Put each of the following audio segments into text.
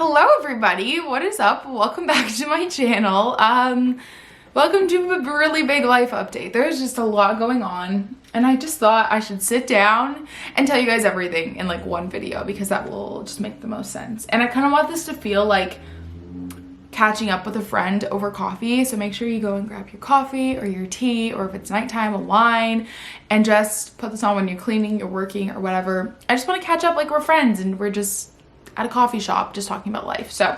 Hello everybody, what is up? Welcome back to my channel. Welcome to a really big life update. There's just a lot going on and I just thought I should sit down and tell you guys everything in like one video because that will just make the most sense. And I kind of want this to feel like catching up with a friend over coffee, so make sure you go and grab your coffee or your tea, or if it's nighttime, a wine, and just put this on when you're cleaning, you're working, or whatever. I just want to catch up like we're friends and we're just at a coffee shop just talking about life. So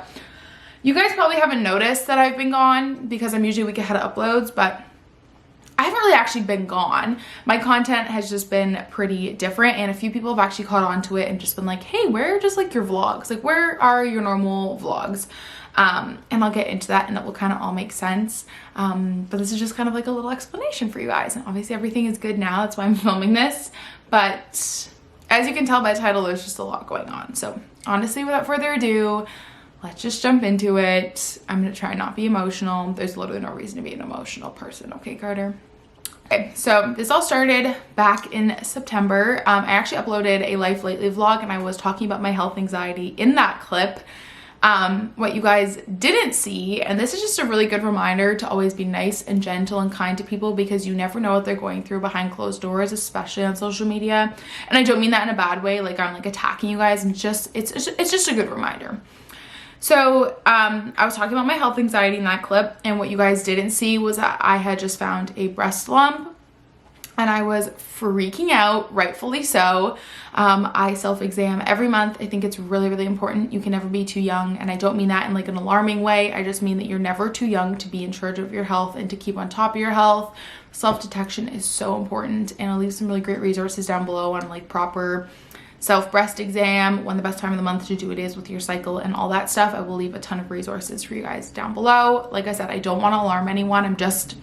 you guys probably haven't noticed that I've been gone because I'm usually a week ahead of uploads, but I haven't really actually been gone. My content has just been pretty different, and a few people have actually caught on to it and just been like, hey, where are just like your vlogs? Like, where are your normal vlogs? And I'll get into that and it will kind of all make sense. But this is just kind of like a little explanation for you guys. And obviously everything is good now, that's why I'm filming this. But as you can tell by the title, there's just a lot going on. So honestly, without further ado, let's just jump into it. I'm gonna try not to be emotional. There's literally no reason to be an emotional person, okay, Carter? Okay, so this all started back in September. I actually uploaded a Life Lately vlog and I was talking about my health anxiety in that clip. What you guys didn't see, and this is just a really good reminder to always be nice and gentle and kind to people because you never know what they're going through behind closed doors, especially on social media. And I don't mean that in a bad way, like I'm like attacking you guys, and it's just a good reminder. So I was talking about my health anxiety in that clip, and what you guys didn't see was that I had just found a breast lump and I was freaking out, rightfully so. I self-exam every month. I think it's really, really important. You can never be too young, and I don't mean that in like an alarming way. I just mean that you're never too young to be in charge of your health and to keep on top of your health. Self-detection is so important, and I'll leave some really great resources down below on like proper self-breast exam, when the best time of the month to do it is with your cycle and all that stuff. I will leave a ton of resources for you guys down below. Like I said, I don't want to alarm anyone. I'm just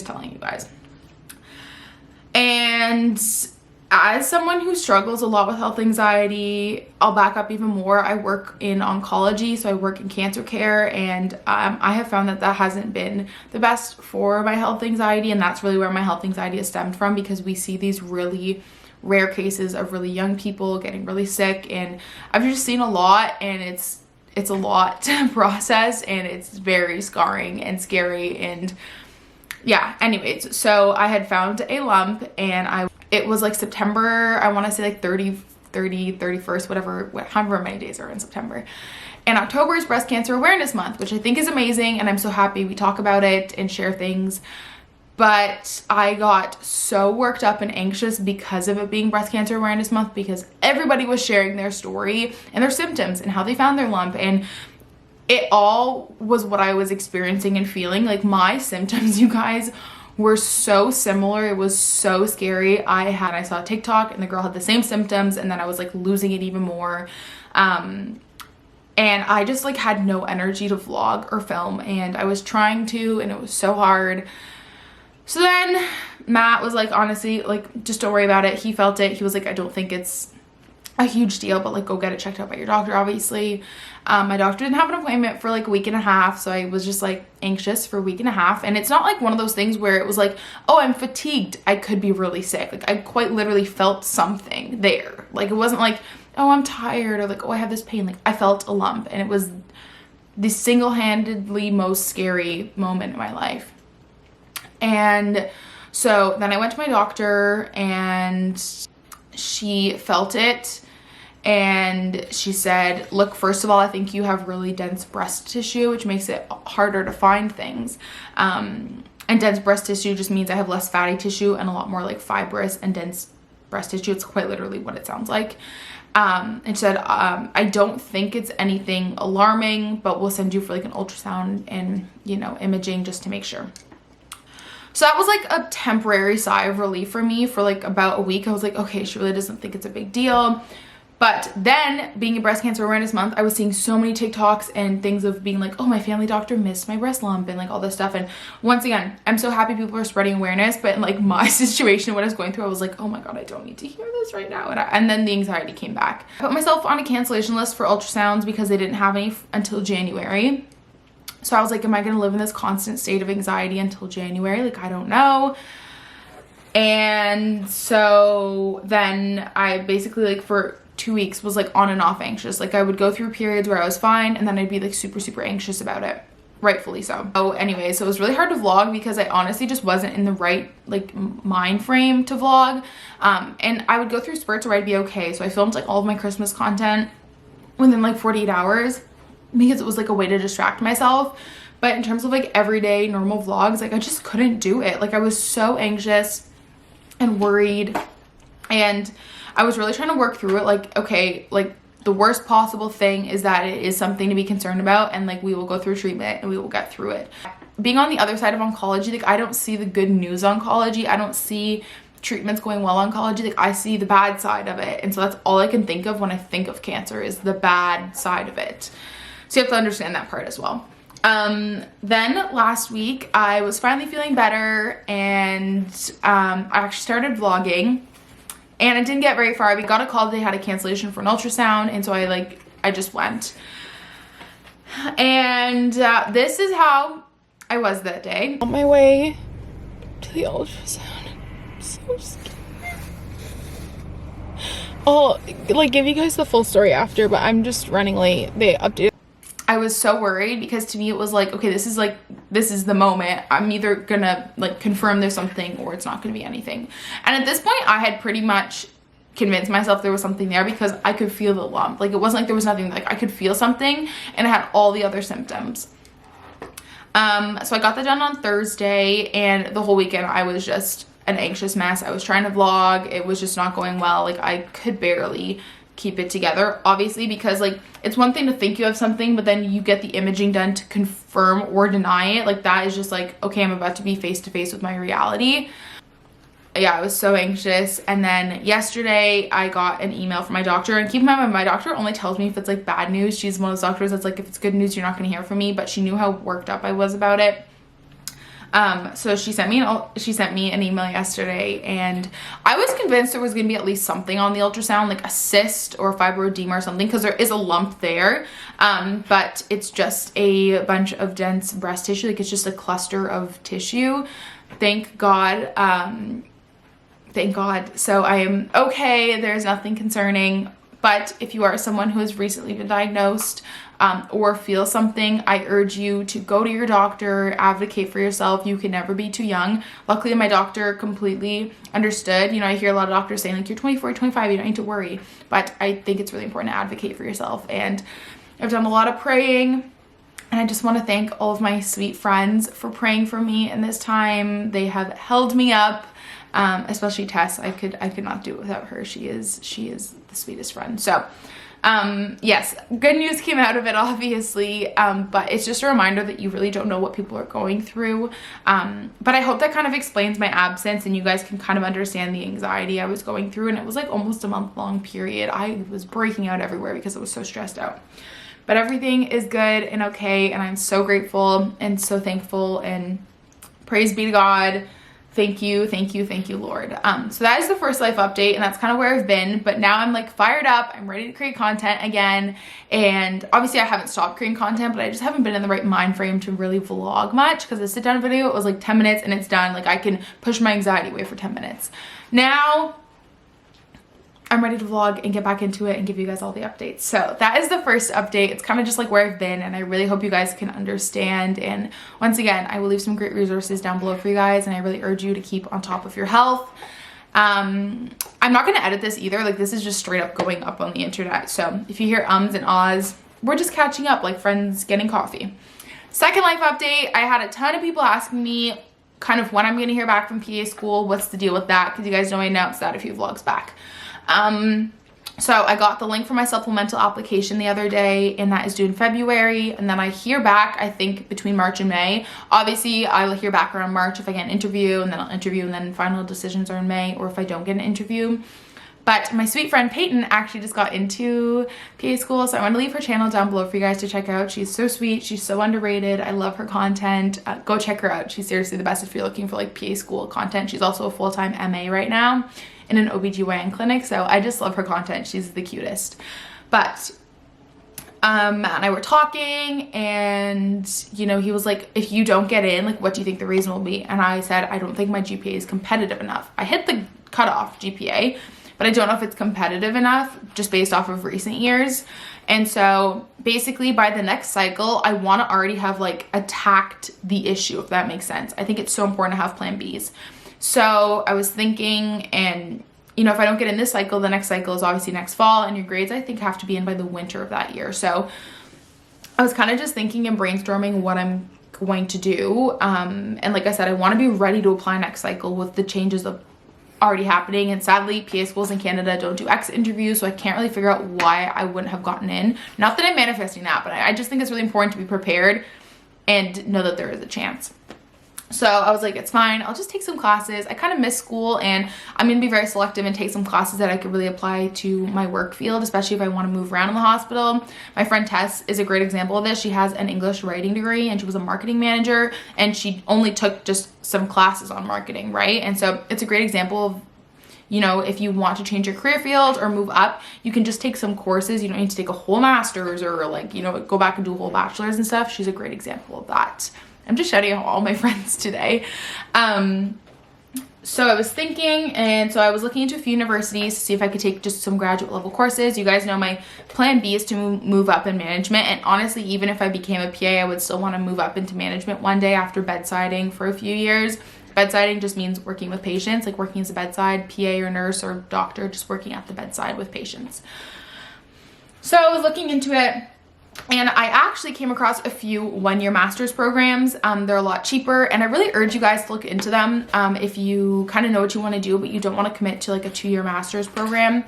telling you guys. And as someone who struggles a lot with health anxiety, I'll back up even more. I work in oncology, so I work in cancer care, and I have found that that hasn't been the best for my health anxiety, and that's really where my health anxiety has stemmed from, because we see these really rare cases of really young people getting really sick, and I've just seen a lot, and it's a lot to process, and it's very scarring and scary. And yeah, anyways, so I had found a lump, and it was like September, I want to say like 31st, whatever, however many days are in September. And October is Breast Cancer Awareness Month, which I think is amazing, and I'm so happy we talk about it and share things. But I got so worked up and anxious because of it being Breast Cancer Awareness Month, because everybody was sharing their story and their symptoms and how they found their lump, and it all was what I was experiencing and feeling. Like, my symptoms, you guys, were so similar. It was so scary. I saw TikTok and the girl had the same symptoms, and then I was like losing it even more. And I just like had no energy to vlog or film, and I was trying to, and it was so hard. So then Matt was like, honestly, like, just don't worry about it. He felt it. He was like, I don't think it's a huge deal, but like, go get it checked out by your doctor, obviously. My doctor didn't have an appointment for like a week and a half, so I was just like anxious for a week and a half. And it's not like one of those things where it was like, oh, I'm fatigued, I could be really sick. Like, I quite literally felt something there. Like, it wasn't like, oh, I'm tired, or like, oh, I have this pain. Like, I felt a lump, and it was the single-handedly most scary moment in my life. And so then I went to my doctor, and she felt it, and she said, look, first of all, I think you have really dense breast tissue, which makes it harder to find things. And dense breast tissue just means I have less fatty tissue and a lot more like fibrous and dense breast tissue. It's quite literally what it sounds like. And she said, I don't think it's anything alarming, but we'll send you for like an ultrasound and, you know, imaging just to make sure. So that was like a temporary sigh of relief for me for like about a week. I was like, okay, she really doesn't think it's a big deal. But then, being a Breast Cancer Awareness Month, I was seeing so many TikToks and things of being like, oh, my family doctor missed my breast lump and like all this stuff. And once again, I'm so happy people are spreading awareness, but in like my situation, what I was going through, I was like, oh my God, I don't need to hear this right now. And then the anxiety came back. I put myself on a cancellation list for ultrasounds because they didn't have any until January. So I was like, am I going to live in this constant state of anxiety until January? Like, I don't know. And so then I basically, like, for 2 weeks was like on and off anxious. Like I would go through periods where I was fine and then I'd be like super anxious about it. Rightfully so. Oh, anyway, so it was really hard to vlog because I honestly just wasn't in the right like mind frame to vlog. And I would go through spurts where I'd be okay. So I filmed like all of my Christmas content within like 48 hours because it was like a way to distract myself. But in terms of like everyday normal vlogs, like I just couldn't do it. Like I was so anxious and worried, and I was really trying to work through it. Like, okay, like the worst possible thing is that it is something to be concerned about, and like we will go through treatment and we will get through it. Being on the other side of oncology, like I don't see the good news oncology. I don't see treatments going well oncology. Like I see the bad side of it. And so that's all I can think of when I think of cancer, is the bad side of it. So you have to understand that part as well. Then last week I was finally feeling better, and I actually started vlogging, and I didn't get very far. We got a call that they had a cancellation for an ultrasound, and so I just went. And this is how I was that day. On my way to the ultrasound. I'm so scared. I'll like give you guys the full story after, but I'm just running late. They updated. I was so worried because to me it was like, okay, this is the moment. I'm either gonna like confirm there's something or it's not gonna be anything. And at this point I had pretty much convinced myself there was something there because I could feel the lump. Like it wasn't like there was nothing, like I could feel something, and I had all the other symptoms. So I got that done on Thursday, and the whole weekend I was just an anxious mess. I was trying to vlog. It was just not going well. Like I could barely keep it together, obviously, because like it's one thing to think you have something, but then you get the imaging done to confirm or deny it. Like that is just like, okay, I'm about to be face to face with my reality. Yeah, I was so anxious. And then yesterday I got an email from my doctor, and keep in mind my doctor only tells me if it's like bad news. She's one of those doctors that's like, if it's good news you're not going to hear from me, but she knew how worked up I was about it. So she sent me an email yesterday, and I was convinced there was going to be at least something on the ultrasound, like a cyst or fibroedema or something, because there is a lump there. But it's just a bunch of dense breast tissue. Like it's just a cluster of tissue. Thank God. Thank God. So I am okay. There's nothing concerning. But if you are someone who has recently been diagnosed or feel something, I urge you to go to your doctor, advocate for yourself. You can never be too young. Luckily, my doctor completely understood. You know, I hear a lot of doctors saying like, you're 24, you're 25, you don't need to worry. But I think it's really important to advocate for yourself. And I've done a lot of praying. And I just want to thank all of my sweet friends for praying for me in this time. They have held me up. Especially Tess. I could not do it without her. She is the sweetest friend. So yes, good news came out of it, obviously, but it's just a reminder that you really don't know what people are going through. But I hope that kind of explains my absence, and you guys can kind of understand the anxiety I was going through. And it was like almost a month-long period. I was breaking out everywhere because I was so stressed out. But everything is good and okay, and I'm so grateful and so thankful, and praise be to God. Thank you, Lord. So that is the first life update, and that's kind of where I've been. But now I'm like fired up. I'm ready to create content again. And obviously I haven't stopped creating content, but I just haven't been in the right mind frame to really vlog much, because the sit down video, it was like 10 minutes and it's done. Like I can push my anxiety away for 10 minutes. Now I'm ready to vlog and get back into it and give you guys all the updates. So that is the first update. It's kind of just like where I've been, and I really hope you guys can understand. And once again, I will leave some great resources down below for you guys, and I really urge you to keep on top of your health. I'm not going to edit this either. Like this is just straight up going up on the internet. So if you hear ums and ahs, we're just catching up like friends getting coffee. Second life update, I had a ton of people asking me kind of when I'm going to hear back from PA school. What's the deal with that? Because you guys know I announced that a few vlogs back. So I got the link for my supplemental application the other day, and that is due in February. And then I hear back, I think between March and May. Obviously I'll hear back around March if I get an interview, and then I'll interview, and then final decisions are in May, or if I don't get an interview. But my sweet friend Peyton actually just got into PA school, so I want to leave her channel down below for you guys to check out. She's so sweet. She's so underrated. I love her content. Go check her out. She's seriously the best if you're looking for like PA school content. She's also a full-time MA right now in an OBGYN clinic, so I just love her content. She's the cutest. But Matt and I were talking, and you know, he was like, if you don't get in, like what do you think the reason will be? And I said, I don't think my GPA is competitive enough. I hit the cutoff GPA, but I don't know if it's competitive enough just based off of recent years. And so basically by the next cycle, I want to already have like attacked the issue, if that makes sense. I think it's so important to have plan Bs. So I was thinking, and you know, if I don't get in this cycle, the next cycle is obviously next fall, and your grades I think have to be in by the winter of that year. So I was kind of just thinking and brainstorming what I'm going to do. And like I said, I want to be ready to apply next cycle with the changes of already happening. And sadly, PA schools in Canada don't do exit interviews, so I can't really figure out why I wouldn't have gotten in. Not that I'm manifesting that, but I just think it's really important to be prepared and know that there is a chance. So I was like, it's fine, I'll just take some classes. I kind of miss school, and I'm going to be very selective and take some classes that I could really apply to my work field, especially if I want to move around in the hospital. My friend Tess is a great example of this. She has an English writing degree, and she was a marketing manager, and she only took just some classes on marketing, right? And so it's a great example of, you know, if you want to change your career field or move up, you can just take some courses. You don't need to take a whole master's or like, you know, go back and do a whole bachelor's and stuff. She's a great example of that. I'm just shouting out all my friends today. So I was thinking, and so I was looking into a few universities to see if I could take just some graduate level courses. You guys know my plan B is to move up in management. And honestly, even if I became a PA, I would still want to move up into management one day after bedsiding for a few years. Bedsiding just means working with patients, like working as a bedside PA or nurse or doctor, just working at the bedside with patients. So I was looking into it, and I actually came across a few one-year master's programs. They're a lot cheaper, and I really urge you guys to look into them if you kind of know what you want to do, but you don't want to commit to like a 2-year master's program.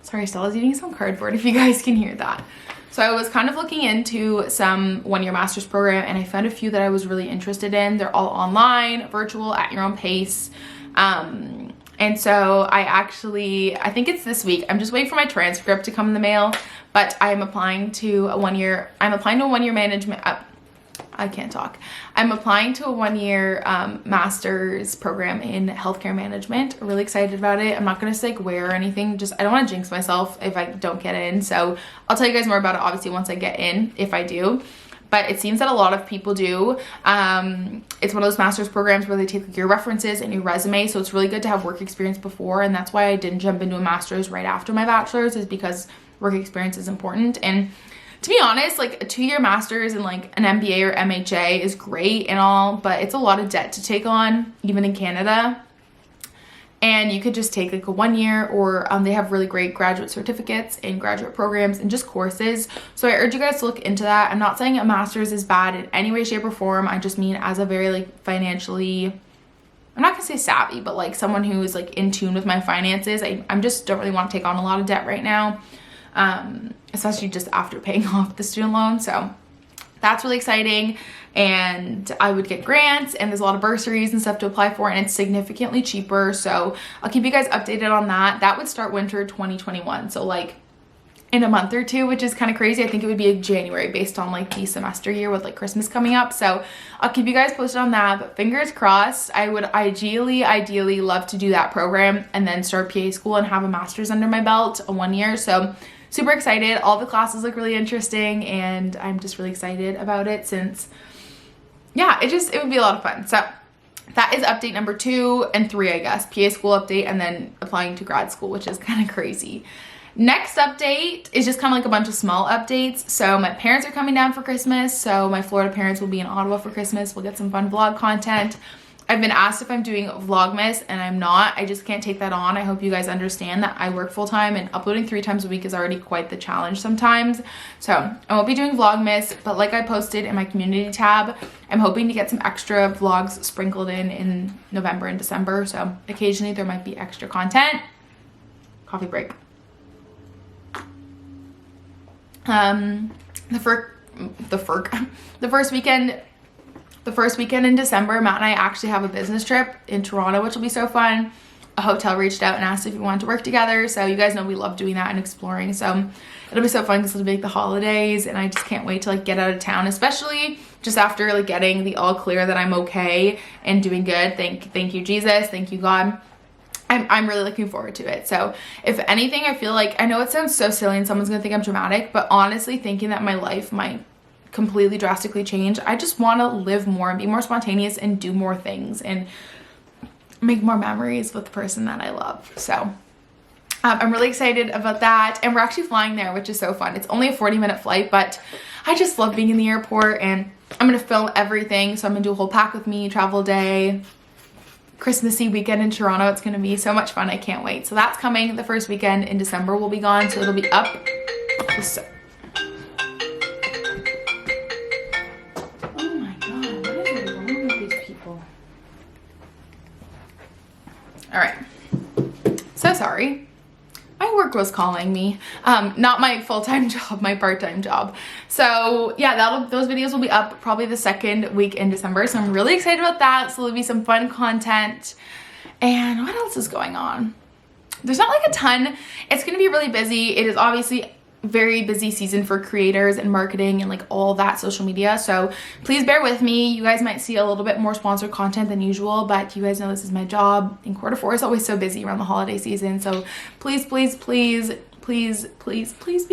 Sorry, Stella's eating some cardboard if you guys can hear that. So I was kind of looking into some one-year master's program, and I found a few that I was really interested in. They're all online, virtual, at your own pace. And so I think it's this week. I'm just waiting for my transcript to come in the mail, but I'm applying to a one-year management, I can't talk. I'm applying to a one-year master's program in healthcare management. I'm really excited about it. I'm not going to say like where or anything. Just, I don't want to jinx myself if I don't get in. So I'll tell you guys more about it obviously once I get in, if I do. But it seems that a lot of people do. It's one of those master's programs where they take like, your references and your resume. So it's really good to have work experience before. And that's why I didn't jump into a master's right after my bachelor's, is because work experience is important. And to be honest, like a 2-year master's and like an MBA or MHA is great and all, but it's a lot of debt to take on, even in Canada. And you could just take like a 1-year, or they have really great graduate certificates and graduate programs and just courses. So I urge you guys to look into that. I'm not saying a master's is bad in any way, shape, or form. I just mean as a very like financially, I'm not gonna say savvy, but like someone who is like in tune with my finances. I'm just don't really want to take on a lot of debt right now, especially just after paying off the student loan. So that's really exciting, and I would get grants, and there's a lot of bursaries and stuff to apply for, and it's significantly cheaper. So I'll keep you guys updated on that. That would start winter 2021, so like in a month or two, which is kind of crazy. I think it would be January based on like the semester year with like Christmas coming up. So I'll keep you guys posted on that, but fingers crossed. I would ideally love to do that program and then start PA school and have a master's under my belt, a 1 year. So super excited. All the classes look really interesting, and I'm just really excited about it since, yeah, it would be a lot of fun. So that is update number 2 and 3, I guess. PA school update, and then applying to grad school, which is kind of crazy. Next update is just kind of like a bunch of small updates. So my parents are coming down for Christmas. So my Florida parents will be in Ottawa for Christmas. We'll get some fun vlog content. I've been asked if I'm doing Vlogmas, and I'm not. I just can't take that on. I hope you guys understand that I work full time, and uploading 3 times a week is already quite the challenge sometimes. So I won't be doing Vlogmas, but like I posted in my community tab, I'm hoping to get some extra vlogs sprinkled in November and December. So occasionally there might be extra content. Coffee break. The first weekend in December, Matt and I actually have a business trip in Toronto, which will be so fun. A hotel reached out and asked if we wanted to work together. So you guys know we love doing that and exploring. So it'll be so fun because it'll be like the holidays, and I just can't wait to like get out of town, especially just after like getting the all clear that I'm okay and doing good. Thank you, Jesus. Thank you, God. I'm really looking forward to it. So if anything, I feel like, I know it sounds so silly and someone's gonna think I'm dramatic, but honestly thinking that my life might completely drastically change, I just want to live more and be more spontaneous and do more things. And make more memories with the person that I love. So I'm really excited about that, and we're actually flying there, which is so fun. It's only a 40-minute flight, but I just love being in the airport, and I'm gonna film everything. So I'm gonna do a whole pack with me travel day, Christmassy weekend in Toronto. It's gonna be so much fun. I can't wait. So that's coming. The first weekend in December we'll be gone, so it'll be up. So oh my god, what is wrong with these people? All right, so sorry. My work was calling me, not my full-time job, my part-time job. So yeah, those videos will be up probably the second week in December. So I'm really excited about that. So there'll be some fun content. And what else is going on? There's not like a ton. It's gonna be really busy. It is obviously very busy season for creators and marketing and like all that social media, so please bear with me. You guys might see a little bit more sponsored content than usual, but you guys know this is my job, and quarter four is always so busy around the holiday season, so please be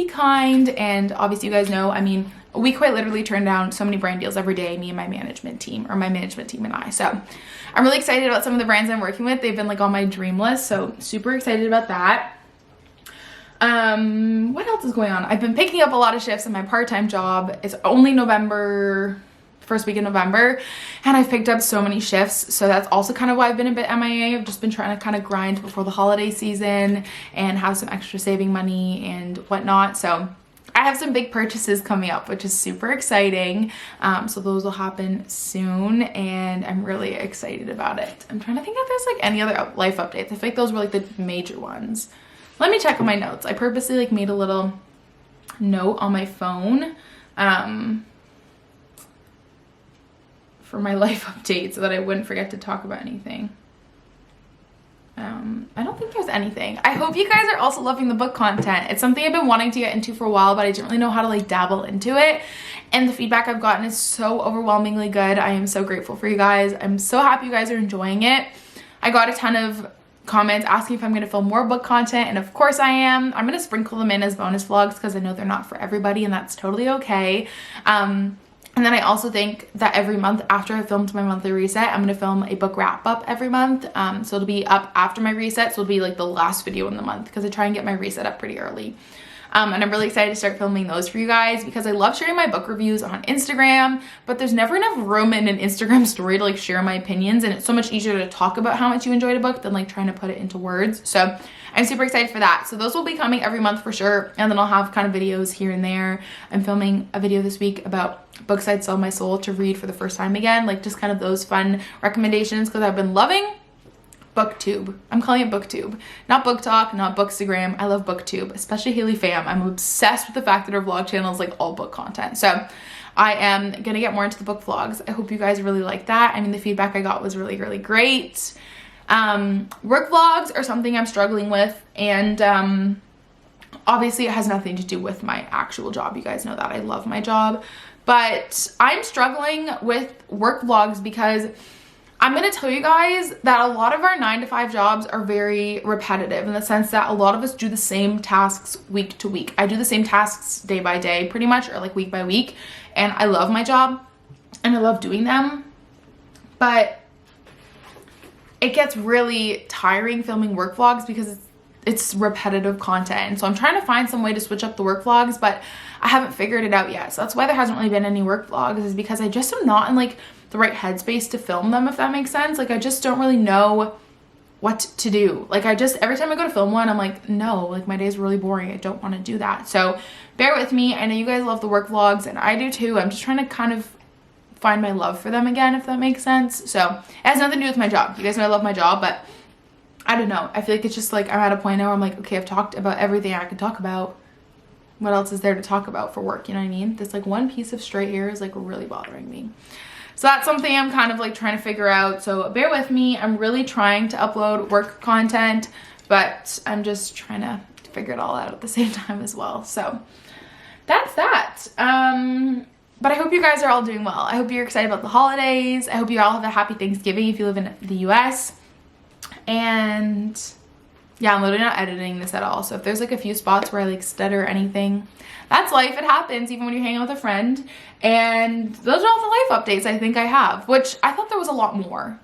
kind. And obviously you guys know, I mean, we quite literally turn down so many brand deals every day, me and my management team, or my management team and I. So I'm really excited about some of the brands I'm working with. They've been like on my dream list, so super excited about that. What else is going on? I've been picking up a lot of shifts in my part-time job. It's only November, first week in November, and I've picked up so many shifts, so that's also kind of why I've been a bit MIA. I've just been trying to kind of grind before the holiday season and have some extra saving money and whatnot. So I have some big purchases coming up, which is super exciting. So those will happen soon, and I'm really excited about it. I'm trying to think if there's like any other life updates. I feel like those were like the major ones. Let me check on my notes. I purposely like made a little note on my phone for my life update so that I wouldn't forget to talk about anything. I don't think there's anything. I hope you guys are also loving the book content. It's something I've been wanting to get into for a while, but I didn't really know how to like dabble into it. And the feedback I've gotten is so overwhelmingly good. I am so grateful for you guys. I'm so happy you guys are enjoying it. I got a ton of comments asking if I'm going to film more book content, and of course I am. I'm going to sprinkle them in as bonus vlogs because I know they're not for everybody, and that's totally okay. And then I also think that every month after I filmed my monthly reset, I'm going to film a book wrap up every month. So it'll be up after my reset, so it'll be like the last video in the month because I try and get my reset up pretty early. And I'm really excited to start filming those for you guys because I love sharing my book reviews on Instagram, but there's never enough room in an Instagram story to like share my opinions, and it's so much easier to talk about how much you enjoyed a book than like trying to put it into words. So I'm super excited for that. So those will be coming every month for sure, and then I'll have kind of videos here and there. I'm filming a video this week about books I'd sell my soul to read for the first time again, like just kind of those fun recommendations because I've been loving BookTube. I'm calling it BookTube. Not BookTok, not Bookstagram. I love BookTube, especially Haley Pham. I'm obsessed with the fact that her vlog channel is like all book content. So I am gonna get more into the book vlogs. I hope you guys really like that. I mean, the feedback I got was really, really great. Work vlogs are something I'm struggling with, and obviously it has nothing to do with my actual job. You guys know that I love my job, but I'm struggling with work vlogs because I'm going to tell you guys that a lot of our 9-to-5 jobs are very repetitive in the sense that a lot of us do the same tasks week to week. I do the same tasks day by day pretty much, or like week by week, and I love my job and I love doing them, but it gets really tiring filming work vlogs because it's repetitive content. And so I'm trying to find some way to switch up the work vlogs, but I haven't figured it out yet. So that's why there hasn't really been any work vlogs, is because I just am not in like the right headspace to film them, if that makes sense. Like I just don't really know what to do. Like every time I go to film one, I'm like, no, like my day is really boring. I don't want to do that. So bear with me. I know you guys love the work vlogs, and I do too. I'm just trying to kind of find my love for them again, if that makes sense. So it has nothing to do with my job. You guys know I love my job, but I don't know. I feel like it's just like I'm at a point now where I'm like, okay, I've talked about everything I could talk about. What else is there to talk about for work? You know what I mean? This like one piece of straight hair is like really bothering me. So that's something I'm kind of like trying to figure out. So bear with me. I'm really trying to upload work content, but I'm just trying to figure it all out at the same time as well. So that's that. But I hope you guys are all doing well. I hope you're excited about the holidays. I hope you all have a happy Thanksgiving if you live in the US. And yeah, I'm literally not editing this at all. So if there's like a few spots where I like stutter or anything, that's life. It happens even when you're hanging out with a friend. And those are all the life updates I think I have, which I thought there was a lot more.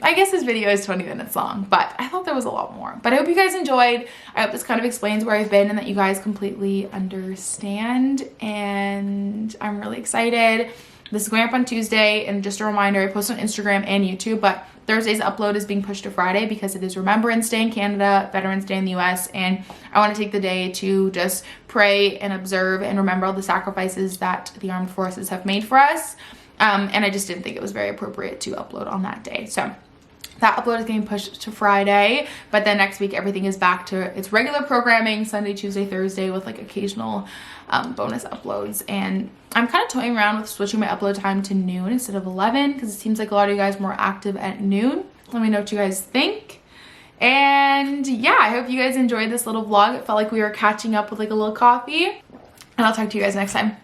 I guess this video is 20 minutes long, but I thought there was a lot more. But I hope you guys enjoyed. I hope this kind of explains where I've been and that you guys completely understand. And I'm really excited. This is going up on Tuesday, and just a reminder, I post on Instagram and YouTube, but Thursday's upload is being pushed to Friday because it is Remembrance Day in Canada, Veterans Day in the US, and I want to take the day to just pray and observe and remember all the sacrifices that the armed forces have made for us. And I just didn't think it was very appropriate to upload on that day. So that upload is getting pushed to Friday, but then next week everything is back to its regular programming, Sunday, Tuesday, Thursday, with like occasional bonus uploads. And I'm kind of toying around with switching my upload time to noon instead of 11 because it seems like a lot of you guys are more active at noon. Let me know what you guys think. And yeah, I hope you guys enjoyed this little vlog. It felt like we were catching up with like a little coffee, and I'll talk to you guys next time.